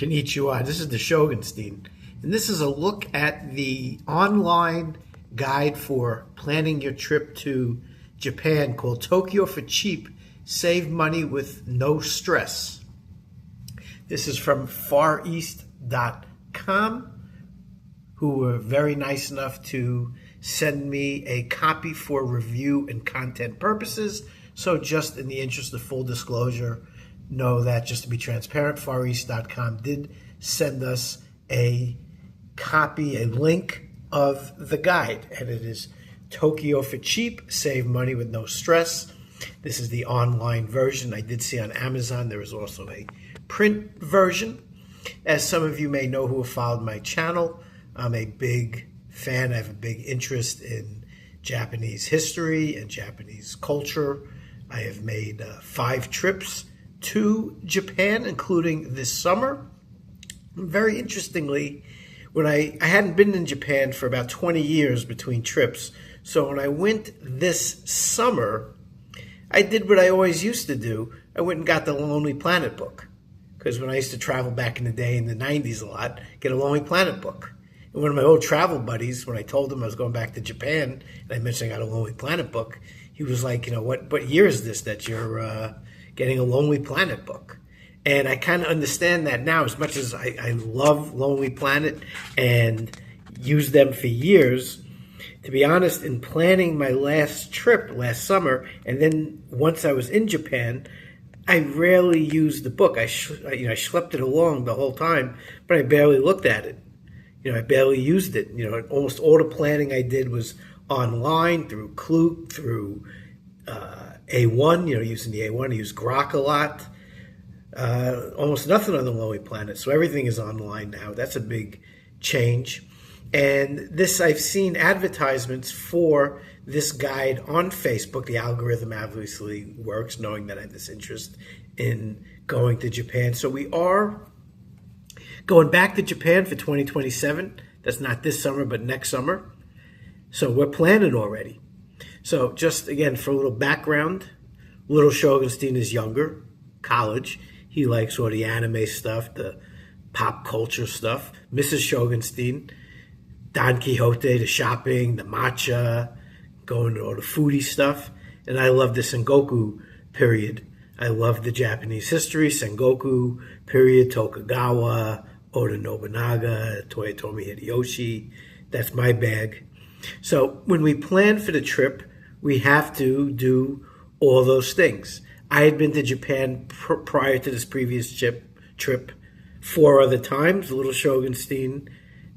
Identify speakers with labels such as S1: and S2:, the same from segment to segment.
S1: Konnichiwa. This is the Shogunstein, and this is a look at the online guide for planning your trip to Japan called Tokyo for Cheap. Save money with no stress. This is from fareast.com, who were very nice enough to send me a copy for review and content purposes. So just in the interest of full disclosure, know that just to be transparent, fareast.com did send us a copy, a link of the guide, and it is Tokyo for Cheap, Save Money with No Stress. This is the online version. I did see on Amazon there is also a print version. As some of you may know who have followed my channel, I'm a big fan. I have a big interest in Japanese history and Japanese culture. I have made 5 trips to Japan, including this summer. Very interestingly, when I hadn't been in Japan for about 20 years between trips. So when I went this summer, I did what I always used to do. I went and got the Lonely Planet book. Because when I used to travel back in the day in the 90s a lot, get a Lonely Planet book. And one of my old travel buddies, when I told him I was going back to Japan, and I mentioned I got a Lonely Planet book, he was like, what year is this that you're getting a Lonely Planet book? And I kind of understand that now. As much as I love Lonely Planet and used them for years, to be honest, in planning my last trip last summer, and then once I was in Japan, I rarely used the book. I schlepped it along the whole time, but I barely looked at it. I barely used it. Almost all the planning I did was online through Klook, through A1, using the A1. I use Grok a lot. Almost nothing on the Lonely Planet. So everything is online now. That's a big change. And this, I've seen advertisements for this guide on Facebook. The algorithm obviously works, knowing that I have this interest in going to Japan. So we are going back to Japan for 2027. That's not this summer, but next summer. So we're planning already. So just again, for a little background, Little Shogunstein is younger, college. He likes all the anime stuff, the pop culture stuff. Mrs. Shogunstein, Don Quixote, the shopping, the matcha, going to all the foodie stuff. And I love the Sengoku period. I love the Japanese history, Sengoku period, Tokugawa, Oda Nobunaga, Toyotomi Hideyoshi. That's my bag. So when we plan for the trip, we have to do all those things. I had been to Japan prior to this previous trip 4 other times. Little Shogunstein,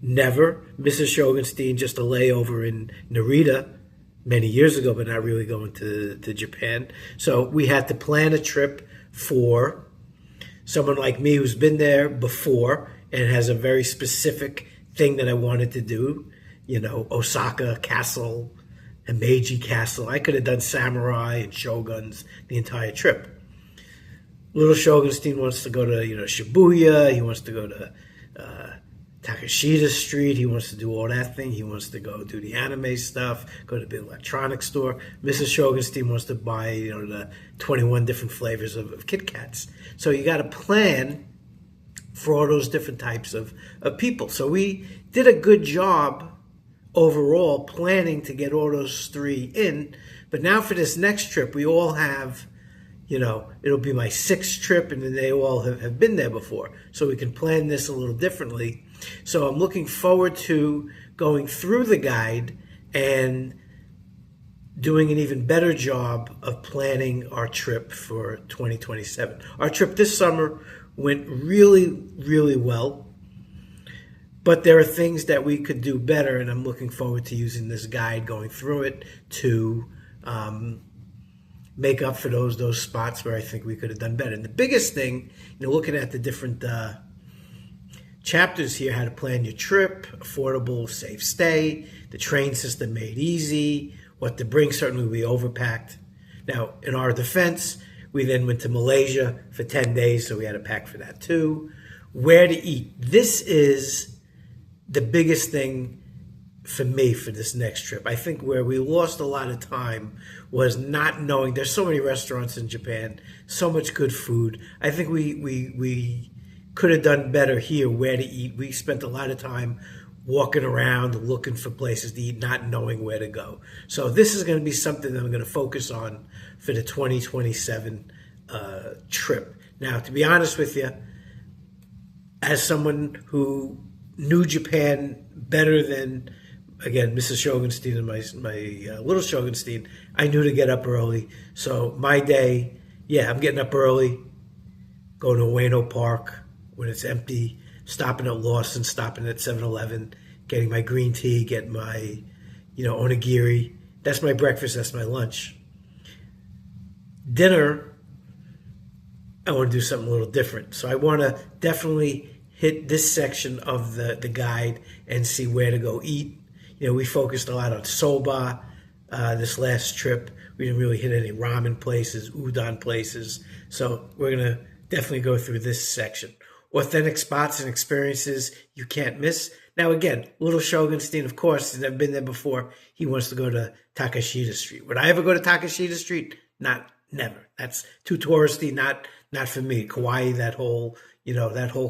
S1: never. Mrs. Shogunstein, just a layover in Narita many years ago, but not really going to Japan. So we had to plan a trip for someone like me who's been there before and has a very specific thing that I wanted to do. Osaka Castle, Himeji Castle. I could have done samurai and shoguns the entire trip. Little Shogunstein wants to go to Shibuya. He wants to go to Takashita Street. He wants to do all that thing. He wants to go do the anime stuff, go to the electronics store. Mrs. Shogunstein wants to buy the 21 different flavors of Kit Kats. So you got to plan for all those different types of people. So we did a good job overall planning to get all those 3 in. But now for this next trip, we all have, it'll be my 6th trip, and then they all have been there before. So we can plan this a little differently. So I'm looking forward to going through the guide and doing an even better job of planning our trip for 2027. Our trip this summer went really, really well. But there are things that we could do better, and I'm looking forward to using this guide, going through it to make up for those spots where I think we could have done better. And the biggest thing, looking at the different chapters here, how to plan your trip, affordable, safe stay, the train system made easy, what to bring. Certainly we overpacked. Now, in our defense, we then went to Malaysia for 10 days, so we had to pack for that too. Where to eat. This is the biggest thing for me for this next trip. I think where we lost a lot of time was not knowing. There's so many restaurants in Japan, so much good food. I think we could have done better here, where to eat. We spent a lot of time walking around looking for places to eat, not knowing where to go. So this is going to be something that I'm going to focus on for the 2027 trip. Now, to be honest with you, as someone who knew Japan better than, again, Mrs. Shogunstein and my little Shogunstein, I knew to get up early. So my day, yeah, I'm getting up early, going to Ueno Park when it's empty, stopping at Lawson, stopping at 7-Eleven, getting my green tea, getting my, onigiri. That's my breakfast, that's my lunch. Dinner, I want to do something a little different. So I want to definitely hit this section of the guide and see where to go eat. We focused a lot on soba this last trip. We didn't really hit any ramen places, udon places. So we're going to definitely go through this section. Authentic spots and experiences you can't miss. Now, again, little Shogunstein, of course, has never been there before. He wants to go to Takashita Street. Would I ever go to Takashita Street? Never. That's too touristy, not for me. Kauai, that whole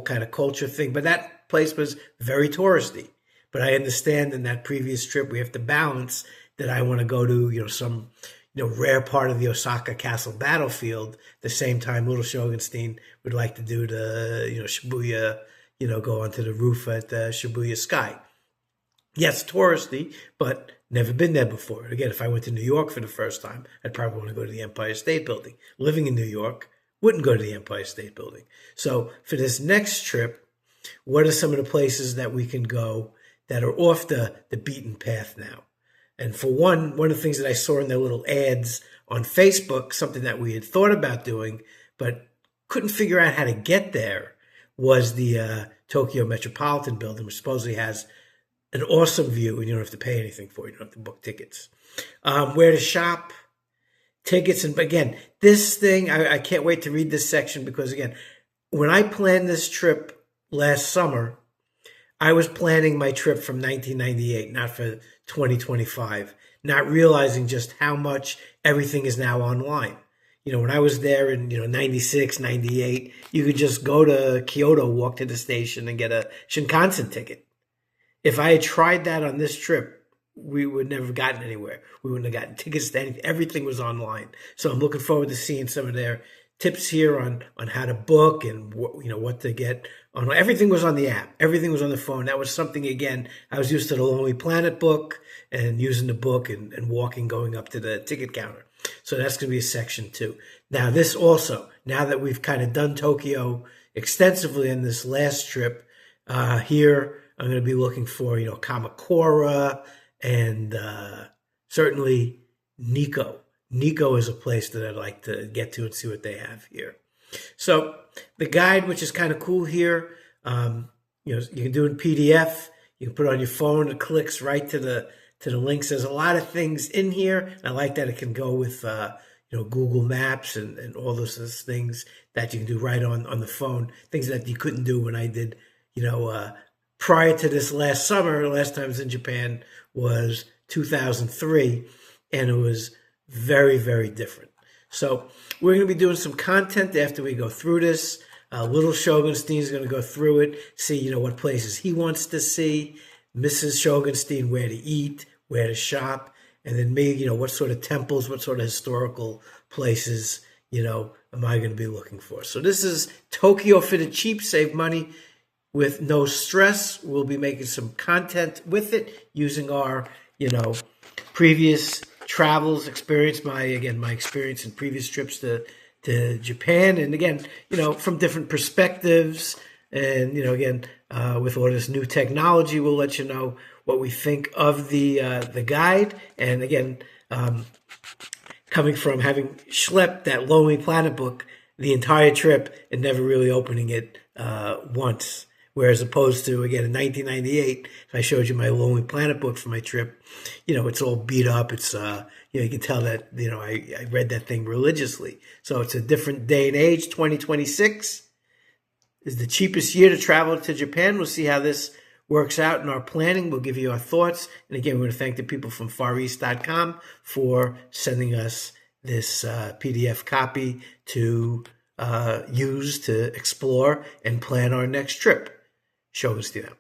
S1: kind of culture thing. But that place was very touristy. But I understand in that previous trip, we have to balance that I want to go to, some, rare part of the Osaka Castle battlefield. The same time, little Shogunstein would like to do the, Shibuya, go onto the roof at the Shibuya Sky. Yes, touristy, but never been there before. Again, if I went to New York for the first time, I'd probably want to go to the Empire State Building. Living in New York, wouldn't go to the Empire State Building. So for this next trip, what are some of the places that we can go that are off the beaten path now? And for one of the things that I saw in their little ads on Facebook, something that we had thought about doing, but couldn't figure out how to get there, was the Tokyo Metropolitan Building, which supposedly has an awesome view, and you don't have to pay anything for it. You don't have to book tickets. Where to shop, tickets, and again, this thing, I can't wait to read this section because, again, when I planned this trip last summer, I was planning my trip from 1998, not for 2025, not realizing just how much everything is now online. When I was there in, 96, 98, you could just go to Kyoto, walk to the station, and get a Shinkansen ticket. If I had tried that on this trip, we would never have gotten anywhere. We wouldn't have gotten tickets to anything. Everything was online. So I'm looking forward to seeing some of their tips here on how to book and what to get on. Everything was on the app. Everything was on the phone. That was something, again, I was used to the Lonely Planet book and using the book and walking, going up to the ticket counter. So that's going to be a section 2. Now this also, now that we've kind of done Tokyo extensively in this last trip, here I'm going to be looking for, Kamakura and certainly Nikko. Nikko is a place that I'd like to get to and see what they have here. So the guide, which is kind of cool here, you can do it in PDF. You can put it on your phone. It clicks right to the links. There's a lot of things in here. I like that it can go with Google Maps and all those things that you can do right on the phone. Things that you couldn't do when I did, prior to this last summer. Last time I was in Japan was 2003, and it was very, very different. So we're going to be doing some content after we go through this. Little Shogunstein is going to go through it, see, what places he wants to see. Mrs. Shogunstein, where to eat, where to shop. And then me, what sort of temples, what sort of historical places, am I going to be looking for? So this is Tokyo for the cheap, save money with no stress. We'll be making some content with it using our, previous travels, experience, my experience in previous trips to Japan. And again, from different perspectives. And, again, with all this new technology, we'll let you know what we think of the guide. And again, coming from having schlepped that Lonely Planet book the entire trip and never really opening it once. Whereas opposed to, again, in 1998, I showed you my Lonely Planet book for my trip. It's all beat up. It's, you can tell that, I read that thing religiously. So it's a different day and age. 2026 is the cheapest year to travel to Japan. We'll see how this works out in our planning. We'll give you our thoughts. And again, we're going to thank the people from FarEast.com for sending us this PDF copy to use to explore and plan our next trip. Show us to them.